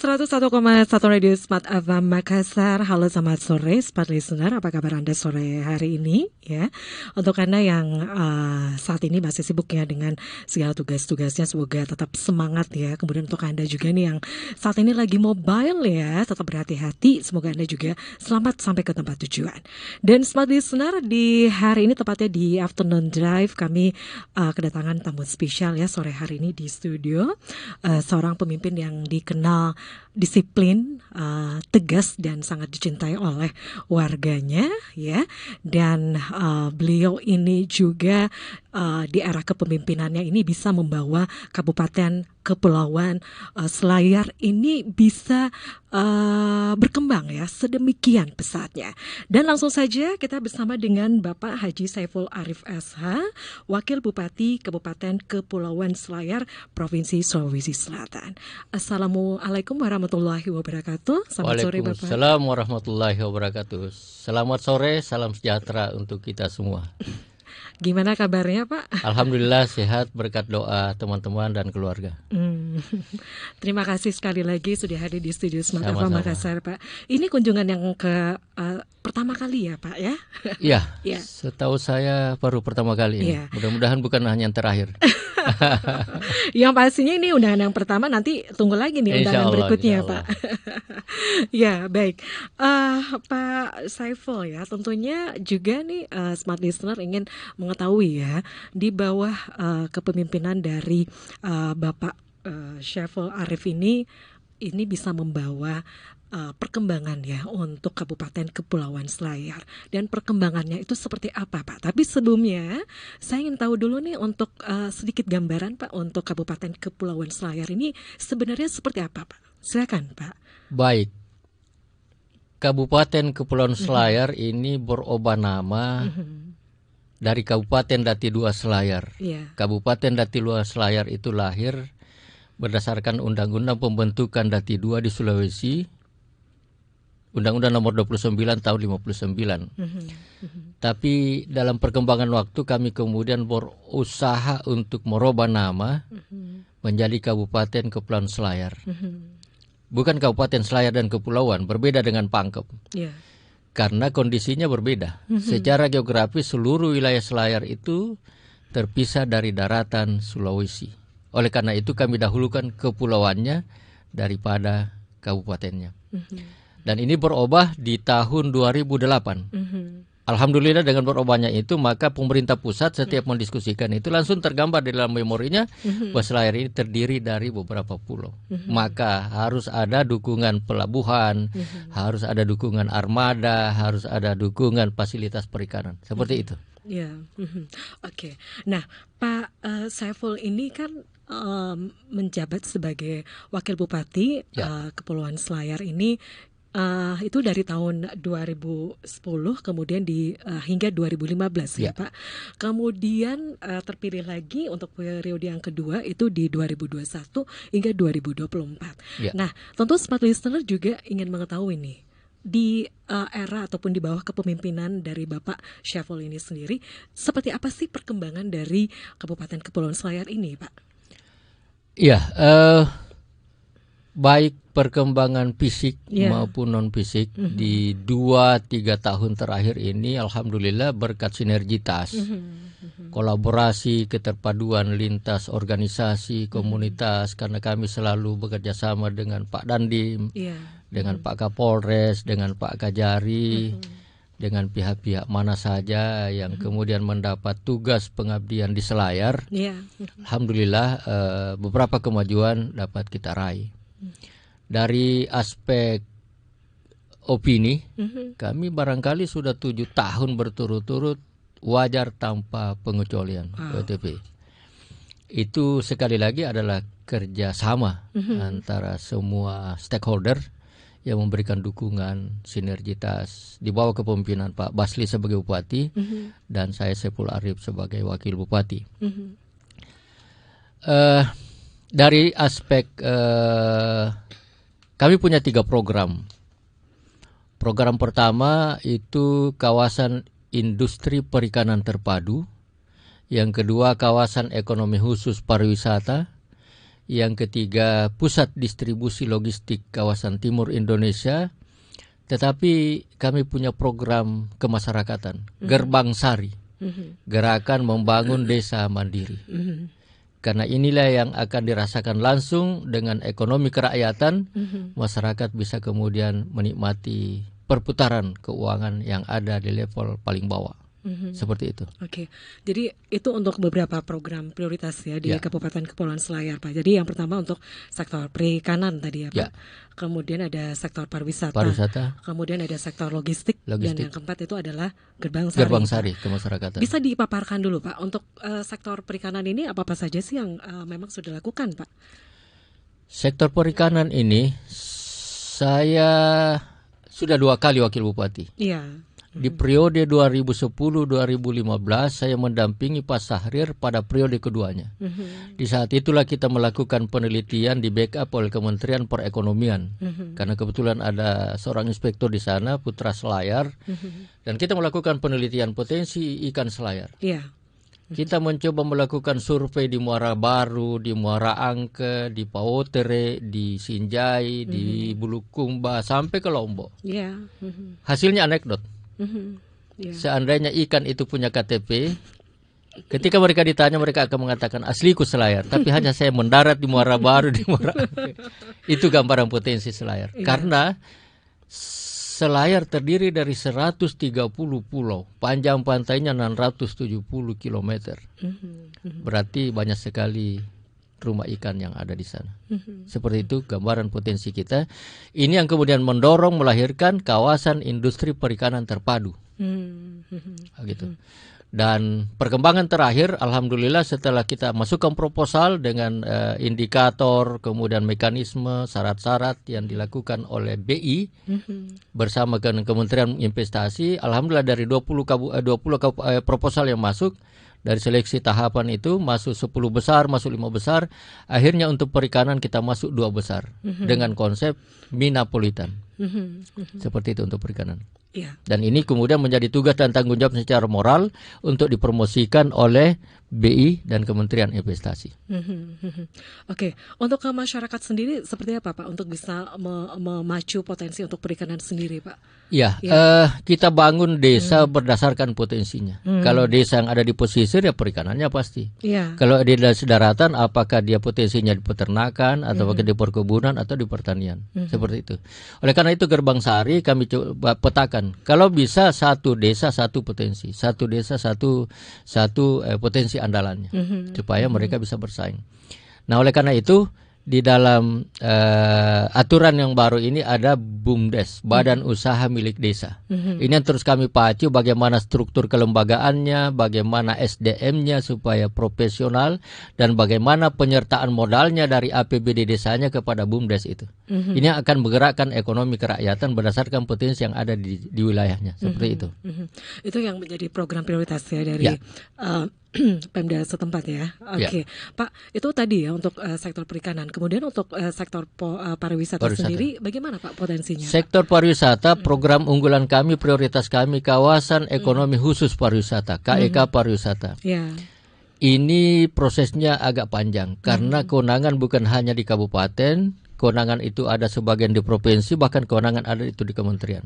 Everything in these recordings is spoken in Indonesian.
101,1 Radio Smart FM Makassar. Halo selamat sore Smart Listener, apa kabar Anda sore hari ini ya? Untuk Anda yang saat ini masih sibuk ya dengan segala tugas-tugasnya, semoga tetap semangat ya. Kemudian untuk Anda juga nih yang saat ini lagi mobile ya, tetap berhati-hati, semoga Anda juga selamat sampai ke tempat tujuan. Dan Smart Listener, di hari ini tepatnya di Afternoon Drive kami kedatangan tamu spesial ya sore hari ini di studio, seorang pemimpin yang dikenal disiplin, tegas dan sangat dicintai oleh warganya ya. Dan beliau ini juga di era kepemimpinannya ini bisa membawa Kabupaten Kepulauan Selayar ini bisa berkembang ya sedemikian pesatnya. Dan langsung saja kita bersama dengan Bapak Haji Saiful Arif SH, Wakil Bupati Kabupaten Kepulauan Selayar, Provinsi Sulawesi Selatan. Assalamualaikum warahmatullahi wabarakatuh. Selamat sore Bapak. Waalaikumsalam warahmatullahi wabarakatuh. Selamat sore, salam sejahtera untuk kita semua. Gimana kabarnya Pak? Alhamdulillah sehat berkat doa teman-teman dan keluarga. Terima kasih sekali lagi sudah hadir di studio Smart FM Makassar Pak. Ini kunjungan yang ke pertama kali ya Pak ya? Iya, ya. Setahu saya baru pertama kali ini. Ya. Mudah-mudahan bukan hanya yang terakhir. Yang pastinya ini undangan yang pertama, nanti tunggu lagi nih undangan berikutnya Pak. Ya baik, Pak Saiful ya, tentunya juga nih Smart Listener ingin mengetahui ya, di bawah kepemimpinan dari Bapak Saiful Arif ini bisa membawa perkembangan ya untuk Kabupaten Kepulauan Selayar, dan perkembangannya itu seperti apa Pak? Tapi sebelumnya saya ingin tahu dulu nih untuk sedikit gambaran Pak untuk Kabupaten Kepulauan Selayar ini sebenarnya seperti apa Pak? Silakan Pak. Baik, Kabupaten Kepulauan Selayar ini berubah nama dari Kabupaten Dati 2 Selayar. Kabupaten Dati 2 Selayar itu lahir berdasarkan Undang-Undang Pembentukan Dati 2 di Sulawesi, Undang-Undang Nomor 29 tahun 59. Tapi dalam perkembangan waktu kami kemudian berusaha untuk merubah nama menjadi Kabupaten Kepulauan Selayar. Bukan Kabupaten Selayar dan Kepulauan, berbeda dengan Pangkep. Karena kondisinya berbeda. Secara geografis seluruh wilayah Selayar itu terpisah dari daratan Sulawesi. Oleh karena itu kami dahulukan kepulauannya daripada kabupatennya. Dan ini berubah di tahun 2008. Alhamdulillah dengan berubahnya itu, maka pemerintah pusat setiap mendiskusikan itu langsung tergambar di dalam memorinya bahwa Selayar ini terdiri dari beberapa pulau. Maka harus ada dukungan pelabuhan, harus ada dukungan armada, harus ada dukungan fasilitas perikanan. Seperti itu. Ya, oke. Nah, Pak Saiful ini kan menjabat sebagai Wakil Bupati Kepulauan Selayar ini itu dari tahun 2010 kemudian hingga 2015 ya Pak. Kemudian terpilih lagi untuk periode yang kedua itu di 2021 hingga 2024. Nah, tentu Smart Listener juga ingin mengetahui nih, di era ataupun di bawah kepemimpinan dari Bapak Saiful ini sendiri, seperti apa sih perkembangan dari Kabupaten Kepulauan Selayar ini Pak? Iya, baik perkembangan fisik maupun non fisik di 2-3 tahun terakhir ini, alhamdulillah berkat sinergitas, kolaborasi, keterpaduan lintas organisasi, komunitas, karena kami selalu bekerja sama dengan Pak Dandim, dengan Pak Kapolres, dengan Pak Kajari, dengan pihak-pihak mana saja yang kemudian mendapat tugas pengabdian di Selayar. Alhamdulillah beberapa kemajuan dapat kita raih. Dari aspek opini, kami barangkali sudah 7 tahun berturut-turut wajar tanpa pengecualian WTP. Itu sekali lagi adalah kerjasama antara semua stakeholder yang memberikan dukungan sinergitas di bawah kepemimpinan Pak Basli sebagai Bupati dan saya Saiful Arif sebagai Wakil Bupati. Dari aspek kami punya 3 program. Program pertama itu kawasan industri perikanan terpadu. Yang kedua kawasan ekonomi khusus pariwisata. Yang ketiga, pusat distribusi logistik kawasan timur Indonesia. Tetapi kami punya program kemasyarakatan, Gerbang Sari, gerakan membangun desa mandiri. Karena inilah yang akan dirasakan langsung dengan ekonomi kerakyatan, masyarakat bisa kemudian menikmati perputaran keuangan yang ada di level paling bawah. Seperti itu. Oke, jadi itu untuk beberapa program prioritas ya di Kabupaten Kepulauan Selayar, Pak. Jadi yang pertama untuk sektor perikanan tadi ya, Pak. Kemudian ada sektor pariwisata. Kemudian ada sektor logistik. Dan yang keempat itu adalah Gerbang Sari kemasyarakatan. Bisa dipaparkan dulu, Pak, untuk sektor perikanan ini apa saja sih yang memang sudah dilakukan, Pak? Sektor perikanan ini saya sudah 2 kali wakil bupati. Iya. Di periode 2010-2015 saya mendampingi Pak Sahrir pada periode keduanya. Di saat itulah kita melakukan penelitian di backup oleh Kementerian Perekonomian. Karena kebetulan ada seorang inspektur di sana, Putra Selayar. Dan kita melakukan penelitian potensi ikan selayar. Kita mencoba melakukan survei di Muara Baru, di Muara Angke, di Paotere, di Sinjai, di Bulukumba, sampai ke Lombok. Hasilnya anekdot. Seandainya ikan itu punya KTP, ketika mereka ditanya mereka akan mengatakan asliku selayar, tapi hanya saya mendarat di Muara Baru, di Muara Angke. Itu gambaran potensi selayar. Karena selayar terdiri dari 130 pulau, panjang pantainya 670 km. Berarti banyak sekali rumah ikan yang ada di sana. Seperti itu gambaran potensi kita. Ini yang kemudian mendorong melahirkan kawasan industri perikanan terpadu. Gitu. Dan perkembangan terakhir, alhamdulillah setelah kita masukkan proposal dengan indikator, kemudian mekanisme, syarat-syarat yang dilakukan oleh BI bersama dengan Kementerian Investasi, alhamdulillah dari 20 proposal yang masuk, dari seleksi tahapan itu masuk 10 besar, masuk 5 besar, akhirnya untuk perikanan kita masuk 2 besar dengan konsep Minapolitan. Seperti itu untuk perikanan. Dan ini kemudian menjadi tugas dan tanggung jawab secara moral untuk dipromosikan oleh BI dan Kementerian Investasi. Oke, untuk ke masyarakat sendiri seperti apa, Pak, untuk bisa memacu potensi untuk perikanan sendiri, Pak? Kita bangun desa berdasarkan potensinya. Kalau desa yang ada di pesisir ya perikanannya pasti. Kalau di daratan apakah dia potensinya di peternakan atau di perkebunan atau di pertanian. Seperti itu. Oleh karena itu Gerbang Sari kami coba petakan. Kalau bisa satu desa satu potensi, satu desa satu potensi andalannya, supaya mereka bisa bersaing. Nah oleh karena itu di dalam aturan yang baru ini ada BUMDes, Badan Usaha Milik Desa. Ini yang terus kami pacu bagaimana struktur kelembagaannya, bagaimana SDM-nya supaya profesional, dan bagaimana penyertaan modalnya dari APBD desanya kepada BUMDes itu. Ini akan menggerakkan ekonomi kerakyatan berdasarkan potensi yang ada di wilayahnya. Seperti itu. Itu yang menjadi program prioritas ya dari Pemda setempat ya. Oke. Pak, itu tadi ya untuk sektor perikanan. Kemudian untuk sektor pariwisata sendiri bagaimana Pak potensinya? Sektor pariwisata, program unggulan kami, prioritas kami kawasan ekonomi khusus pariwisata, KEK pariwisata. Ini prosesnya agak panjang karena kewenangan bukan hanya di kabupaten, kewenangan itu ada sebagian di provinsi, bahkan kewenangan ada itu di kementerian.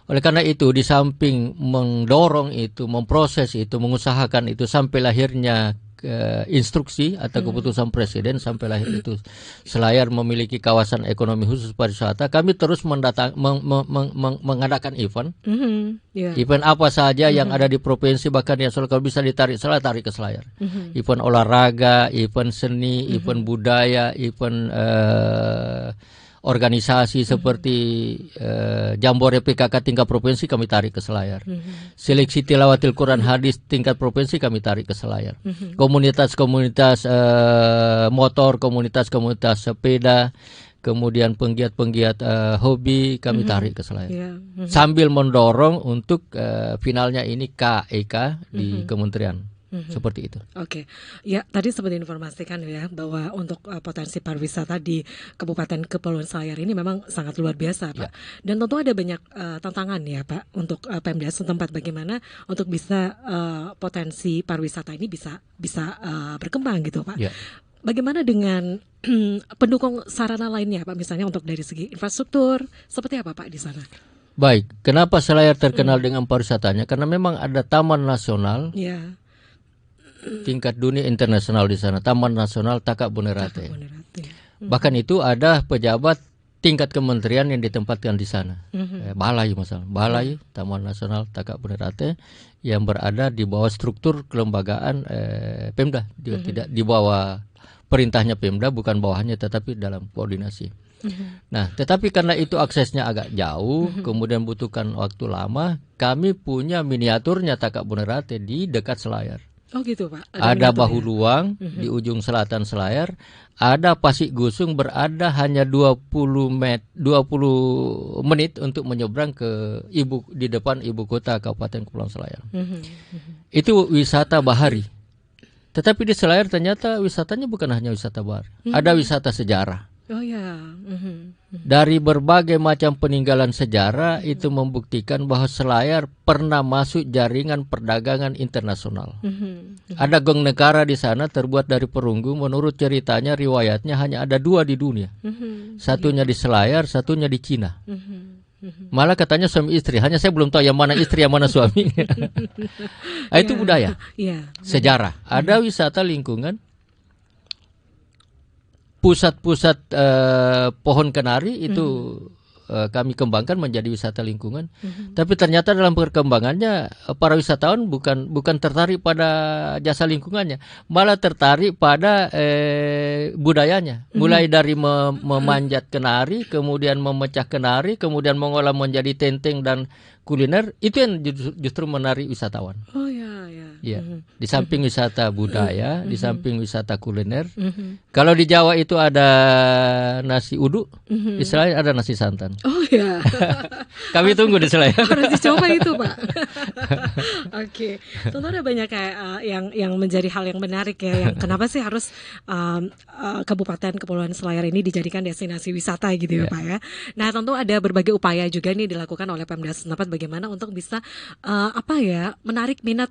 Oleh karena itu, di samping mendorong itu, memproses itu, mengusahakan itu sampai lahirnya instruksi atau keputusan presiden sampai lahir itu Selayar memiliki kawasan ekonomi khusus pariwisata, kami terus mengadakan event. Event apa saja yang ada di provinsi, bahkan yang kalau bisa ditarik tarik ke Selayar. Event olahraga, event seni, event budaya, event organisasi seperti Jambore PKK tingkat provinsi kami tarik ke Selayar. Seleksi tilawatil Quran hadis tingkat provinsi kami tarik ke Selayar. Komunitas-komunitas motor, komunitas-komunitas sepeda, kemudian penggiat-penggiat hobi kami tarik ke Selayar. Sambil mendorong untuk finalnya ini KEK di kementerian. Seperti itu. Oke. Ya, tadi sempat diinformasikan ya bahwa untuk potensi pariwisata di Kabupaten Kepulauan Selayar ini memang sangat luar biasa, Pak. Dan tentu ada banyak tantangan ya, Pak, untuk Pemda setempat bagaimana untuk bisa potensi pariwisata ini bisa berkembang gitu, Pak. bagaimana dengan pendukung sarana lainnya Pak, misalnya untuk dari segi infrastruktur, seperti apa Pak di sana? Baik, kenapa Selayar terkenal dengan pariwisatanya? Karena memang ada taman nasional tingkat dunia internasional di sana, Taman Nasional Taka Bonerate. Bahkan itu ada pejabat tingkat kementerian yang ditempatkan di sana. Balai masalah, Balai Taman Nasional Taka Bonerate yang berada di bawah struktur kelembagaan Pemda, tidak di bawah perintahnya Pemda, bukan bawahnya tetapi dalam koordinasi. Nah, tetapi karena itu aksesnya agak jauh, kemudian butuhkan waktu lama, kami punya miniaturnya Taka Bonerate di dekat Selayar. Oh gitu Pak. Ada Bahu Luang di ujung selatan Selayar, ada Pasik Gusung berada hanya 20 menit untuk menyeberang ke di depan ibu kota Kabupaten Kepulauan Selayar. Itu wisata bahari. Tetapi di Selayar ternyata wisatanya bukan hanya wisata bahari, ada wisata sejarah. Oh ya. Dari berbagai macam peninggalan sejarah itu membuktikan bahwa Selayar pernah masuk jaringan perdagangan internasional. Ada gong negara di sana terbuat dari perunggu. Menurut ceritanya, riwayatnya hanya ada 2 di dunia. Satunya di Selayar, satunya di Cina. Malah katanya suami istri. Hanya saya belum tahu yang mana istri, yang mana suami. Itu budaya, sejarah. Ada wisata lingkungan. Pusat-pusat pohon kenari itu kami kembangkan menjadi wisata lingkungan. Tapi ternyata dalam perkembangannya para wisatawan bukan tertarik pada jasa lingkungannya, malah tertarik pada budayanya. Mulai dari memanjat kenari, kemudian memecah kenari, kemudian mengolah menjadi tenteng dan kuliner. Itu yang justru menarik wisatawan. Oh ya. Ya, di samping wisata budaya, di samping wisata kuliner. Kalau di Jawa itu ada nasi uduk, di Selayar ada nasi santan. Oh ya. Kami tunggu di Selayar. Harus dicoba itu Pak. Oke. Tentu ada banyak kayak yang menjadi hal yang menarik ya. Yang kenapa sih harus Kabupaten Kepulauan Selayar ini dijadikan destinasi wisata gitu ya Pak ya. Nah tentu ada berbagai upaya juga nih dilakukan oleh Pemda setempat bagaimana untuk bisa menarik minat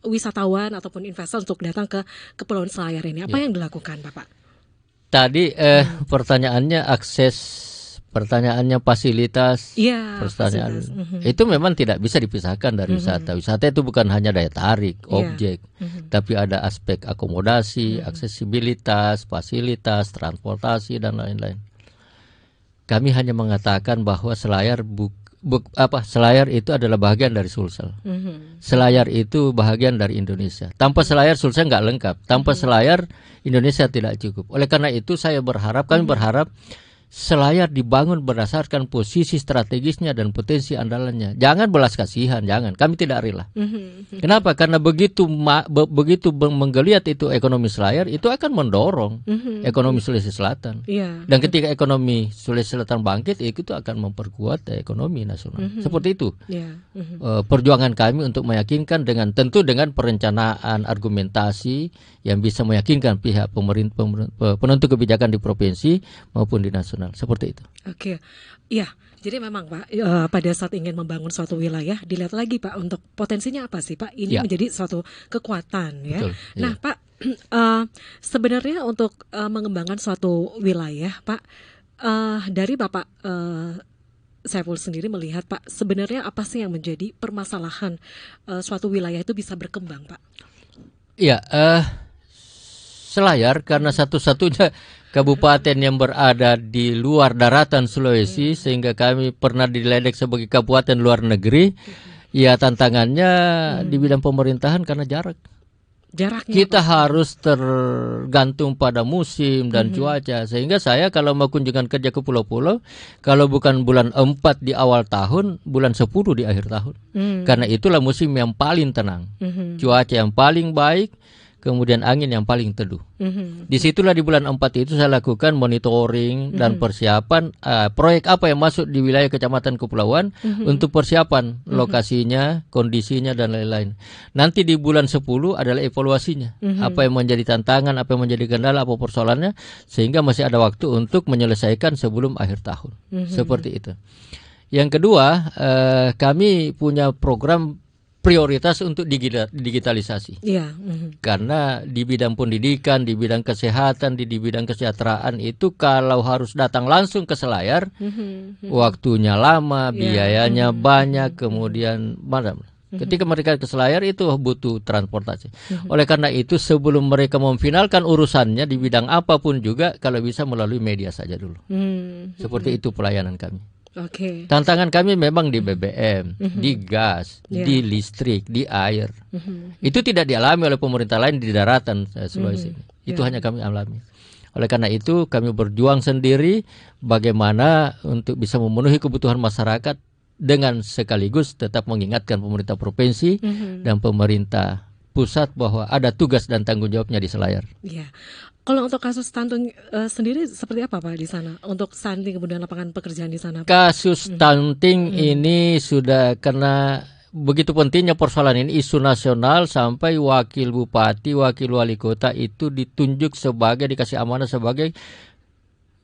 wisatawan ataupun investor untuk datang ke Kepulauan Selayar ini. Apa yang dilakukan Bapak? Tadi pertanyaannya akses, pertanyaannya fasilitas, pertanyaan itu memang tidak bisa dipisahkan dari wisata. Wisata itu bukan hanya daya tarik, objek, tapi ada aspek akomodasi, aksesibilitas, fasilitas, transportasi dan lain-lain. Kami hanya mengatakan bahwa Selayar Selayar itu adalah bagian dari Sulsel. Selayar itu bagian dari Indonesia. Tanpa Selayar Sulsel nggak lengkap. Tanpa Selayar Indonesia tidak cukup. Oleh karena itu kami berharap Selayar dibangun berdasarkan posisi strategisnya dan potensi andalannya. Jangan belas kasihan, jangan. Kami tidak rela. Kenapa? Karena begitu menggeliat itu ekonomi Selayar, itu akan mendorong ekonomi Sulawesi Selatan. Dan ketika ekonomi Sulawesi Selatan bangkit, itu akan memperkuat ekonomi nasional. Seperti itu. Perjuangan kami untuk meyakinkan tentu dengan perencanaan argumentasi yang bisa meyakinkan pihak penentu kebijakan di provinsi maupun di nasional. Seperti itu. Oke, iya. Jadi memang Pak, pada saat ingin membangun suatu wilayah, dilihat lagi Pak untuk potensinya apa sih Pak? Ini menjadi suatu kekuatan ya. Betul, nah Pak, sebenarnya untuk mengembangkan suatu wilayah Pak, dari Bapak Saiful sendiri melihat Pak, sebenarnya apa sih yang menjadi permasalahan suatu wilayah itu bisa berkembang Pak? Iya, Selayar karena satu-satunya kabupaten yang berada di luar daratan Sulawesi, sehingga kami pernah diledek sebagai kabupaten luar negeri. Ya tantangannya di bidang pemerintahan karena jaraknya kita harus tergantung pada musim dan cuaca, sehingga saya kalau mau kunjungan kerja ke pulau-pulau, kalau bukan bulan 4 di awal tahun, bulan 10 di akhir tahun. Karena itulah musim yang paling tenang, cuaca yang paling baik, kemudian angin yang paling teduh. Disitulah di bulan 4 itu saya lakukan monitoring dan persiapan proyek apa yang masuk di wilayah Kecamatan Kepulauan untuk persiapan lokasinya, kondisinya dan lain-lain. Nanti di bulan 10 adalah evaluasinya. Apa yang menjadi tantangan, apa yang menjadi kendala, apa persoalannya, sehingga masih ada waktu untuk menyelesaikan sebelum akhir tahun. Seperti itu. Yang kedua, kami punya program prioritas untuk digitalisasi. Iya. Karena di bidang pendidikan, di bidang kesehatan, di bidang kesejahteraan itu kalau harus datang langsung ke Selayar, waktunya lama, biayanya banyak, kemudian ketika mereka ke Selayar itu butuh transportasi. Oleh karena itu sebelum mereka memfinalkan urusannya di bidang apapun juga, kalau bisa melalui media saja dulu. Seperti itu pelayanan kami. Okay. Tantangan kami memang di BBM, di gas, di listrik, di air. Itu tidak dialami oleh pemerintah lain di daratan Sulawesi. Itu hanya kami alami. Oleh karena itu kami berjuang sendiri bagaimana untuk bisa memenuhi kebutuhan masyarakat dengan sekaligus tetap mengingatkan pemerintah provinsi dan pemerintah pusat bahwa ada tugas dan tanggung jawabnya di Selayar. Iya. Kalau untuk kasus stunting sendiri seperti apa Pak di sana? Untuk stunting kemudian lapangan pekerjaan di sana Pak? Kasus stunting ini sudah karena begitu pentingnya persoalan ini, isu nasional sampai wakil bupati, wakil wali kota itu ditunjuk dikasih amanah sebagai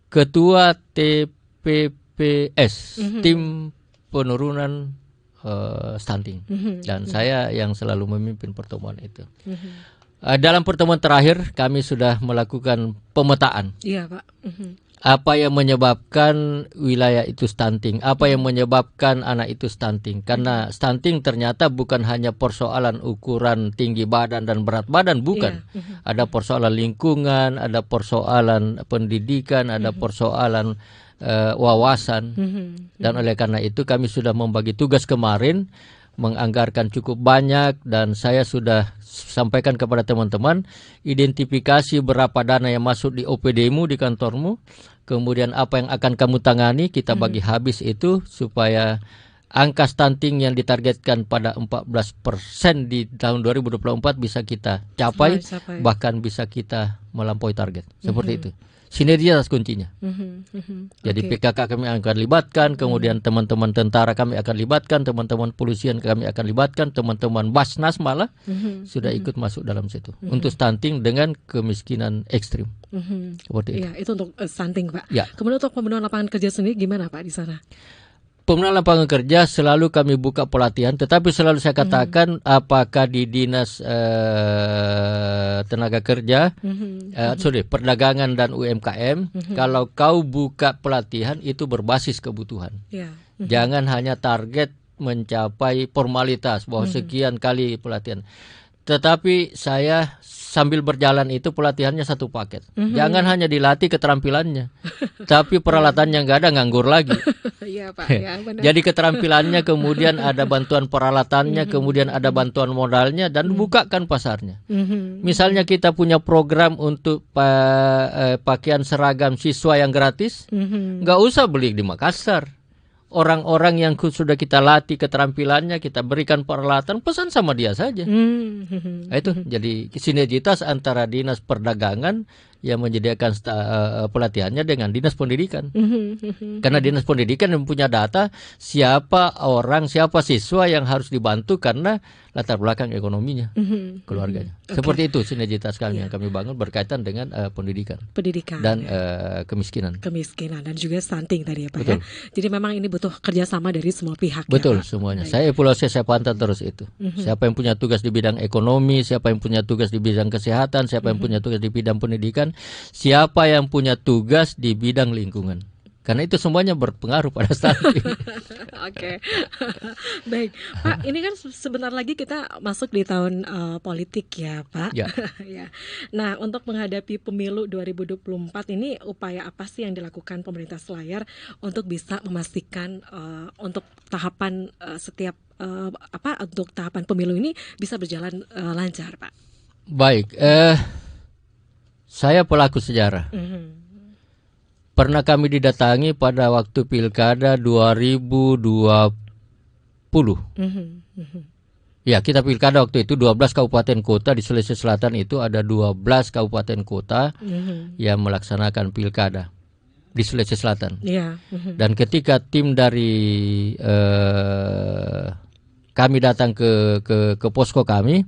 ketua TPPS, tim penurunan stunting. Dan saya yang selalu memimpin pertemuan itu. Dalam pertemuan terakhir kami sudah melakukan pemetaan. Iya Pak. Apa yang menyebabkan wilayah itu stunting? Apa yang menyebabkan anak itu stunting? Karena stunting ternyata bukan hanya persoalan ukuran tinggi badan dan berat badan, bukan. Ada persoalan lingkungan, ada persoalan pendidikan, ada persoalan wawasan. Dan oleh karena itu kami sudah membagi tugas kemarin, menganggarkan cukup banyak, dan saya sudah sampaikan kepada teman-teman identifikasi berapa dana yang masuk di OPD-mu, di kantormu, kemudian apa yang akan kamu tangani, kita bagi habis itu supaya angka stunting yang ditargetkan pada 14% di tahun 2024 bisa kita capai, bahkan bisa kita melampaui target. Seperti itu. Sinergitas kuncinya. Jadi PKK kami akan libatkan, kemudian teman-teman tentara kami akan libatkan, teman-teman polisian kami akan libatkan, teman-teman Basnas malah sudah ikut masuk dalam situ untuk stunting dengan kemiskinan ekstrim. Seperti itu. Ya, itu untuk stunting Pak. Ya. Kemudian untuk pemenuhan lapangan kerja sendiri gimana Pak di sana? Pemenuhan lapangan kerja selalu kami buka pelatihan, tetapi selalu saya katakan apakah di dinas tenaga kerja, perdagangan dan UMKM, kalau kau buka pelatihan itu berbasis kebutuhan. Jangan hanya target mencapai formalitas bahwa sekian kali pelatihan. Tetapi saya sambil berjalan itu pelatihannya satu paket. Jangan hanya dilatih keterampilannya, tapi peralatannya nggak ada, nganggur lagi. Iya Pak, ya, benar. Jadi keterampilannya, kemudian ada bantuan peralatannya, kemudian ada bantuan modalnya, dan bukakan pasarnya. Misalnya kita punya program untuk pakaian seragam siswa yang gratis, nggak usah beli di Makassar. Orang-orang yang sudah kita latih keterampilannya, kita berikan peralatan, pesan sama dia saja. Itu jadi sinergitas antara dinas perdagangan yang menyediakan pelatihannya dengan dinas pendidikan. Karena dinas pendidikan yang punya data siapa siswa yang harus dibantu karena latar belakang ekonominya, keluarganya. Seperti itu sinergitas kami yang kami bangun berkaitan dengan pendidikan dan kemiskinan. Dan juga stunting tadi ya Pak. Ya. Jadi memang ini butuh kerjasama dari semua pihak. Betul, ya, Pak? semuanya. Saya saya pantau terus itu. Siapa yang punya tugas di bidang ekonomi, siapa yang punya tugas di bidang kesehatan, siapa yang punya tugas di bidang pendidikan, siapa yang punya tugas di bidang lingkungan. Karena itu semuanya berpengaruh pada stunting. Oke. Baik, Pak, ini kan sebentar lagi kita masuk di tahun politik ya, Pak. Ya. Ya. Nah, untuk menghadapi pemilu 2024 ini upaya apa sih yang dilakukan pemerintah Selayar untuk bisa memastikan untuk tahapan untuk tahapan pemilu ini bisa berjalan lancar, Pak? Baik, saya pelaku sejarah. Pernah kami didatangi pada waktu pilkada 2020. Ya, kita pilkada waktu itu 12 kabupaten kota di Sulawesi Selatan, itu ada 12 kabupaten kota yang melaksanakan pilkada di Sulawesi Selatan. Dan ketika tim dari kami datang ke posko kami,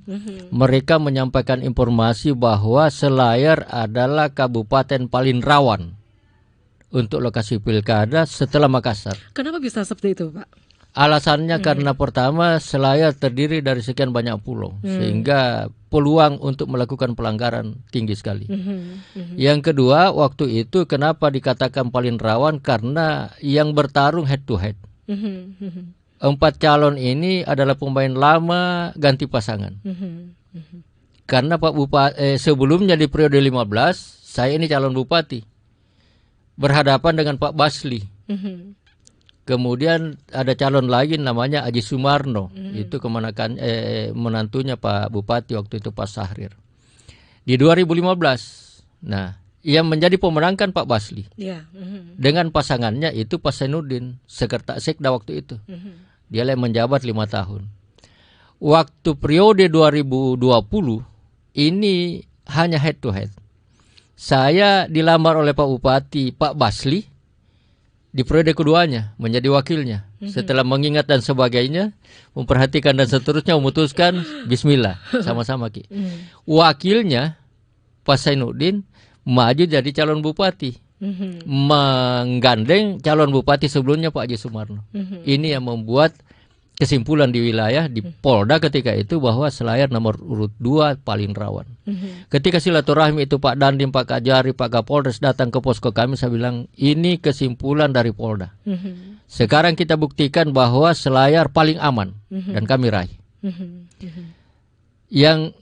mereka menyampaikan informasi bahwa Selayar adalah kabupaten paling rawan untuk lokasi pilkada setelah Makassar. Kenapa bisa seperti itu, Pak? Alasannya karena pertama Selayar terdiri dari sekian banyak pulau, sehingga peluang untuk melakukan pelanggaran tinggi sekali. Yang kedua, waktu itu kenapa dikatakan paling rawan, karena yang bertarung head to head. 4 calon ini adalah pemain lama ganti pasangan. Karena Pak Bupati sebelumnya di periode 15, saya ini calon bupati berhadapan dengan Pak Basli. Kemudian ada calon lain namanya Aji Sumarno, itu kemenakan menantunya Pak Bupati waktu itu Pak Sahrir. Di 2015, nah yang menjadi pemenang kan Pak Basli, dengan pasangannya itu Pak Zainuddin, sekretaris Sekda waktu itu. Dia yang menjabat 5 tahun. Waktu periode 2020 ini hanya head to head. Saya dilamar oleh Pak Bupati Pak Basli di periode keduanya menjadi wakilnya. Setelah mengingat dan sebagainya, memperhatikan dan seterusnya, memutuskan bismillah sama-sama Ki. Wakilnya Pak Zainuddin maju jadi calon bupati, menggandeng calon bupati sebelumnya Pak Haji Sumarno. Ini yang membuat kesimpulan di wilayah di Polda ketika itu bahwa Selayar nomor urut 2 paling rawan. Ketika silaturahmi itu Pak Dandim, Pak Kajari, Pak Kapolres datang ke posko kami, saya bilang ini kesimpulan dari Polda. Sekarang kita buktikan bahwa Selayar paling aman dan kami raih. Yang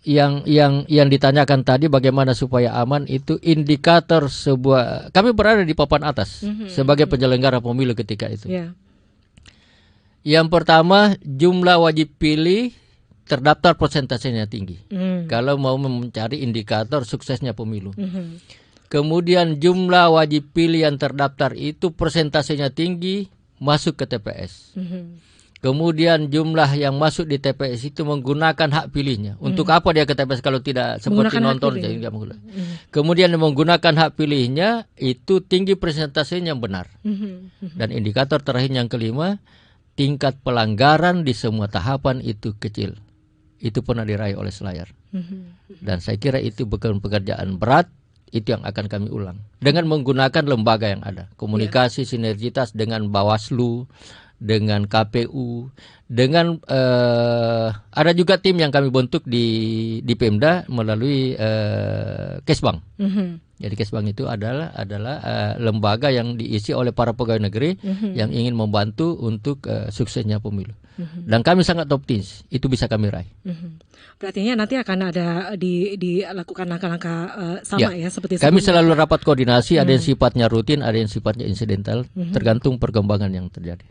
ditanyakan tadi bagaimana supaya aman, itu indikator sebuah, kami berada di papan atas sebagai penyelenggara pemilu ketika itu. Yang pertama, jumlah wajib pilih terdaftar persentasenya tinggi. Kalau mau mencari indikator suksesnya pemilu. Kemudian jumlah wajib pilih yang terdaftar itu persentasenya tinggi, masuk ke TPS. Kemudian jumlah yang masuk di TPS itu menggunakan hak pilihnya. Untuk apa dia ke TPS kalau tidak seperti nonton? Kemudian menggunakan hak pilihnya itu tinggi persentasenya benar. Dan indikator terakhir yang kelima, tingkat pelanggaran di semua tahapan itu kecil. Itu pernah diraih oleh Selayar. Dan saya kira itu bukan pekerjaan berat, itu yang akan kami ulang. Dengan menggunakan lembaga yang ada. Komunikasi sinergitas dengan Bawaslu, dengan KPU, dengan ada juga tim yang kami bentuk di Pemda melalui Kesbang. Jadi Kesbang itu adalah lembaga yang diisi oleh para pegawai negeri yang ingin membantu untuk suksesnya pemilu. Dan kami sangat optimis itu bisa kami raih. Berarti nanti akan ada dilakukan langkah-langkah sama ya seperti kami selalu rapat koordinasi, ada yang sifatnya rutin, ada yang sifatnya insidental, tergantung perkembangan yang terjadi.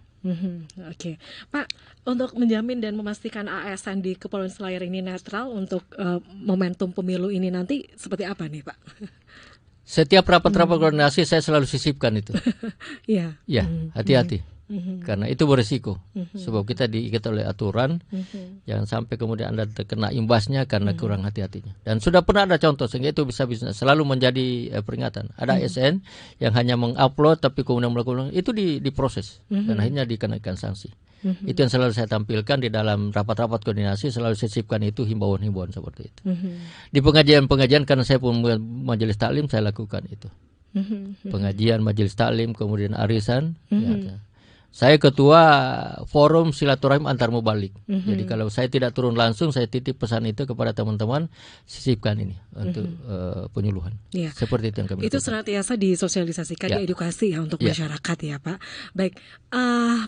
Oke, Pak, untuk menjamin dan memastikan ASN di Kepulauan Selayar ini netral untuk momentum pemilu ini nanti seperti apa nih, Pak? Setiap rapat-rapat koordinasi saya selalu sisipkan itu. Iya. Ya, hati-hati. Karena itu berisiko. Sebab kita diikat oleh aturan, jangan sampai kemudian Anda terkena imbasnya karena kurang hati-hatinya. Dan sudah pernah ada contoh sehingga itu bisa selalu menjadi peringatan. Ada ASN yang hanya mengupload tapi kemudian melakukan itu diproses dan akhirnya dikenakan sanksi. Itu yang selalu saya tampilkan di dalam rapat-rapat koordinasi, selalu sisipkan itu himbauan-himbauan seperti itu. Di pengajian-pengajian karena saya pun majelis taklim saya lakukan itu. Pengajian majelis taklim kemudian arisan. Saya ketua forum silaturahim antar mubalik. Jadi kalau saya tidak turun langsung, saya titip pesan itu kepada teman-teman, sisipkan ini untuk penyuluhan. Seperti itu yang kami itu lakukan. Senantiasa disosialisasikan, diedukasi ya untuk masyarakat ya Pak. Baik,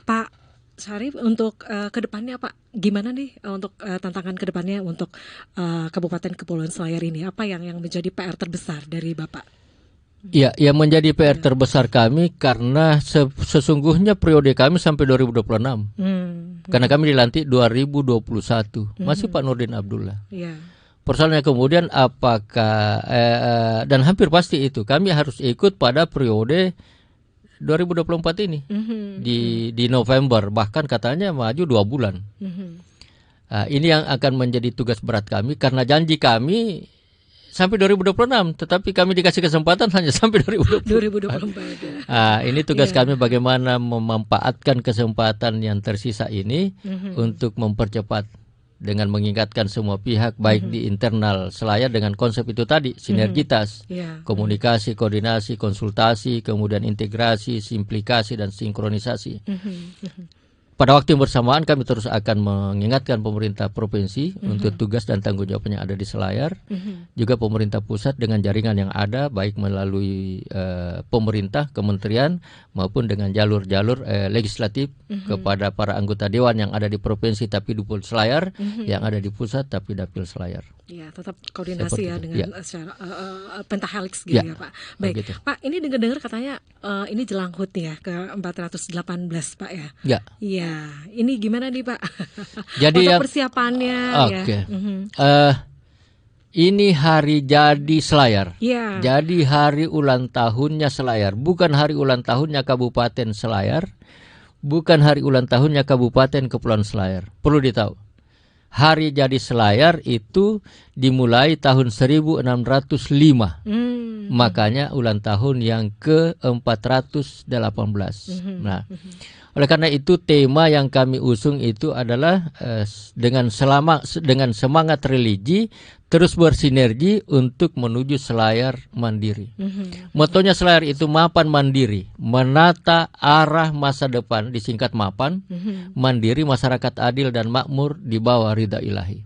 Pak Syarif, untuk kedepannya Pak, gimana nih untuk tantangan kedepannya untuk Kabupaten Kepulauan Selayar ini? Apa yang menjadi PR terbesar dari Bapak? Ya, yang menjadi PR terbesar kami karena sesungguhnya periode kami sampai 2026. Karena kami dilantik 2021. Masih Pak Nurdin Abdullah. Persoalannya kemudian apakah dan hampir pasti itu kami harus ikut pada periode 2024 ini. Di November, bahkan katanya maju 2 bulan. Ini yang akan menjadi tugas berat kami karena janji kami sampai 2026, tetapi kami dikasih kesempatan hanya sampai 2024. Ini tugas kami bagaimana memanfaatkan kesempatan yang tersisa ini untuk mempercepat dengan mengingatkan semua pihak baik di internal Selayar dengan konsep itu tadi, sinergitas, komunikasi, koordinasi, konsultasi, kemudian integrasi, simplikasi dan sinkronisasi. pada waktu yang bersamaan kami terus akan mengingatkan pemerintah provinsi untuk tugas dan tanggung jawabnya ada di Selayar, juga pemerintah pusat dengan jaringan yang ada baik melalui pemerintah, kementerian maupun dengan jalur-jalur legislatif kepada para anggota dewan yang ada di provinsi tapi dapil Selayar, yang ada di pusat tapi dapil Selayar. Ya, tetap koordinasi seperti ya dengan secara pentahelix gitu ya Pak. Baik, begitu. Pak, ini dengar-dengar katanya ini jelang HUT ya ke 418 Pak ya. Ya. Iya, ini gimana nih Pak? Jadi untuk persiapannya. Okay. Ya. Ini hari jadi Selayar. Yeah. Jadi hari ulang tahunnya Selayar, bukan hari ulang tahunnya Kabupaten Selayar, bukan hari ulang tahunnya Kabupaten Kepulauan Selayar. Perlu ditahu. Hari jadi Selayar itu dimulai tahun 1605. Makanya ulang tahun yang ke-418. Nah, oleh karena itu tema yang kami usung itu adalah dengan semangat religi terus bersinergi untuk menuju Selayar mandiri. Motonya Selayar itu mapan mandiri, menata arah masa depan, disingkat mapan, mandiri, masyarakat adil dan makmur di bawah ridha ilahi.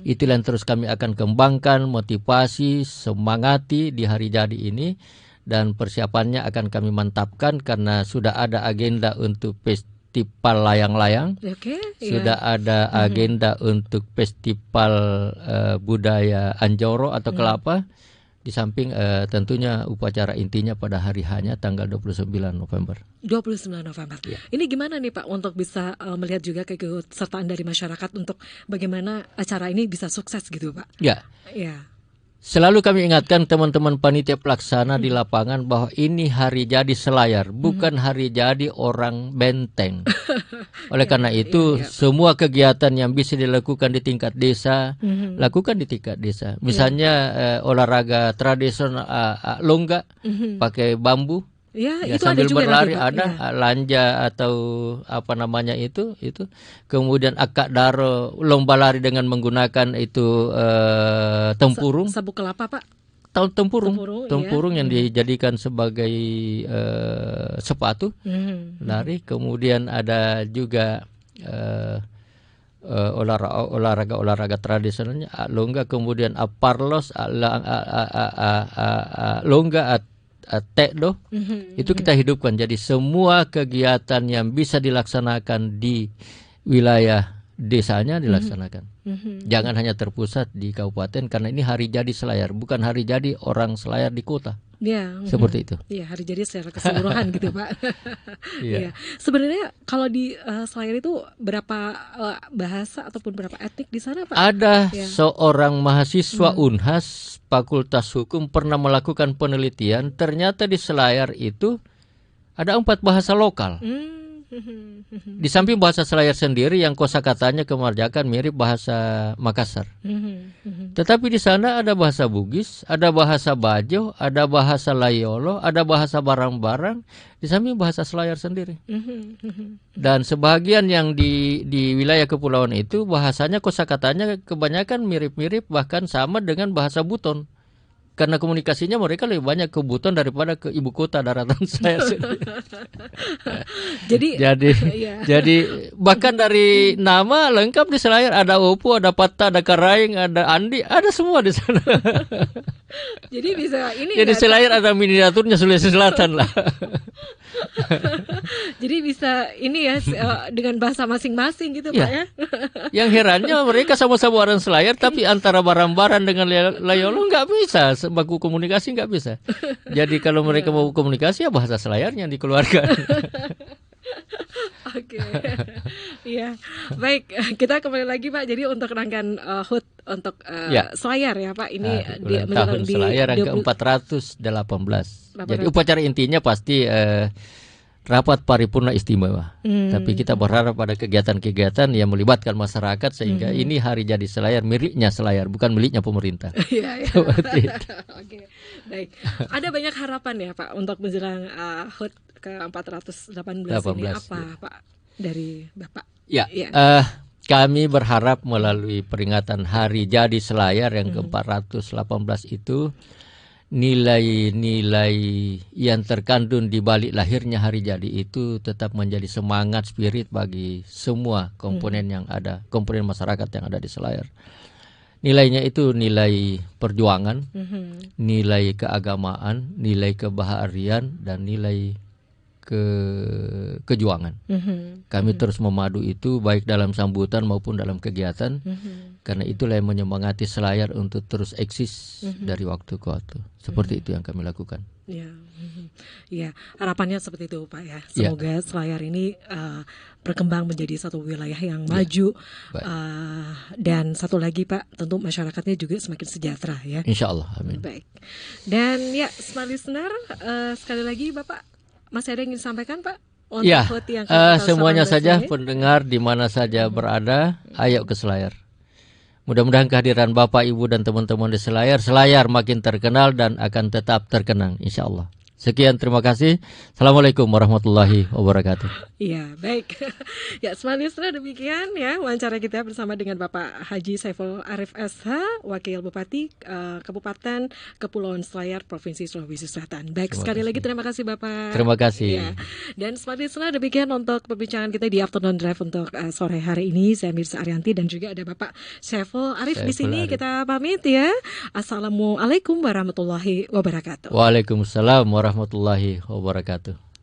Itulah yang terus kami akan kembangkan, motivasi, semangati di hari jadi ini, dan persiapannya akan kami mantapkan karena sudah ada agenda untuk festival layang-layang, sudah ada agenda untuk festival budaya Anjoro atau kelapa, di samping tentunya upacara intinya pada hari hanya tanggal 29 November. 29 November. Ya. Ini gimana nih Pak untuk bisa melihat juga keikutsertaan dari masyarakat untuk bagaimana acara ini bisa sukses gitu Pak? Ya. Ya. Selalu kami ingatkan teman-teman panitia pelaksana di lapangan bahwa ini hari jadi Selayar, bukan hari jadi orang Benteng. Oleh karena itu, semua kegiatan yang bisa dilakukan di tingkat desa, lakukan di tingkat desa. Misalnya olahraga tradisional longga, pakai bambu. Ya, itu sambil ada juga berlari nanti, ada lanja atau apa namanya itu. Kemudian akak daro, lomba lari dengan menggunakan itu tempurung. Sabuk kelapa Pak. Tempurung yang dijadikan sebagai sepatu lari. Kemudian ada juga olahraga tradisionalnya longga, kemudian parlos, longga tekdo, itu kita hidupkan. Jadi semua kegiatan yang bisa dilaksanakan di wilayah desanya dilaksanakan. Jangan hanya terpusat di kabupaten, karena ini hari jadi Selayar, bukan hari jadi orang Selayar di kota. Ya, seperti itu. Iya, hari jadi secara keseluruhan gitu Pak. Iya. Sebenarnya kalau di Selayar itu berapa bahasa ataupun berapa etnik di sana Pak? Ada seorang mahasiswa Unhas Fakultas Hukum pernah melakukan penelitian, ternyata di Selayar itu ada 4 bahasa lokal. Di samping bahasa Selayar sendiri yang kosakatanya kemerdekaan mirip bahasa Makassar. Tetapi di sana ada bahasa Bugis, ada bahasa Bajo, ada bahasa Layolo, ada bahasa barang-barang, di samping bahasa Selayar sendiri. Dan sebagian yang di wilayah kepulauan itu bahasanya kosakatanya kebanyakan mirip-mirip, bahkan sama dengan bahasa Buton. Karena komunikasinya mereka lebih banyak ke Buton daripada ke ibu kota daratan saya sendiri. Jadi bahkan dari nama lengkap di Selayar ada Opu, ada Pata, ada Karaing, ada Andi, ada semua di sana. Jadi bisa ini. Jadi Selayar ada miniaturnya Sulawesi Selatan lah. Jadi bisa ini ya dengan bahasa masing-masing gitu Pak ya. Yang herannya mereka sama-sama orang Selayar, tapi antara barang-barang dengan Layolo nggak bisa, baku komunikasi nggak bisa. Jadi kalau mereka mau komunikasi ya bahasa Selayarnya yang dikeluarkan. Oke. Iya. Baik, kita kembali lagi Pak. Jadi untuk rangkaian HUT untuk Selayar ya Pak. Ini di tahun Selayar yang ke-418. Jadi upacara intinya pasti rapat paripurna istimewa. Tapi kita berharap pada kegiatan-kegiatan yang melibatkan masyarakat sehingga ini hari jadi Selayar miliknya Selayar, bukan miliknya pemerintah. Iya. Oke. Baik. Ada banyak harapan ya Pak untuk menjelang HUT ke-418 ini apa Pak dari Bapak? Ya. Kami berharap melalui peringatan hari jadi Selayar yang ke-418 itu nilai-nilai yang terkandung di balik lahirnya hari jadi itu tetap menjadi semangat spirit bagi semua komponen yang ada, komponen masyarakat yang ada di Selayar. Nilainya itu nilai perjuangan, nilai keagamaan, nilai kebahagiaan, dan nilai kejuangan. Kami terus memadu itu baik dalam sambutan maupun dalam kegiatan, karena itulah yang menyemangati Selayar untuk terus eksis dari waktu ke waktu. Seperti itu yang kami lakukan. Ya, harapannya seperti itu Pak ya. Semoga Selayar ini berkembang menjadi satu wilayah yang maju, dan satu lagi Pak, tentu masyarakatnya juga semakin sejahtera ya. Insya Allah, amin. Baik. Dan ya, smart listener, sekali lagi Bapak masih ada yang ingin sampaikan Pak? Ya, semuanya saja ini? Pendengar di mana saja berada, ayo ke Selayar. Mudah-mudahan kehadiran Bapak, Ibu, dan teman-teman di Selayar makin terkenal dan akan tetap terkenang, insya Allah. Sekian, terima kasih. Assalamualaikum warahmatullahi wabarakatuh. Iya, baik. Ya, smart listener, demikian ya wawancara kita bersama dengan Bapak Haji Saiful Arif SH, Wakil Bupati Kabupaten Kepulauan Selayar, Provinsi Sulawesi Selatan. Baik, sekali lagi terima kasih Bapak. Terima kasih. Ya. Dan smart listener, demikian untuk perbincangan kita di Afternoon Drive untuk sore hari ini. Saya Mirza Arianti dan juga ada Bapak Saiful Arif di sini. Kita pamit ya. Assalamualaikum warahmatullahi wabarakatuh. Waalaikumsalam warahmatullahi wabarakatuh.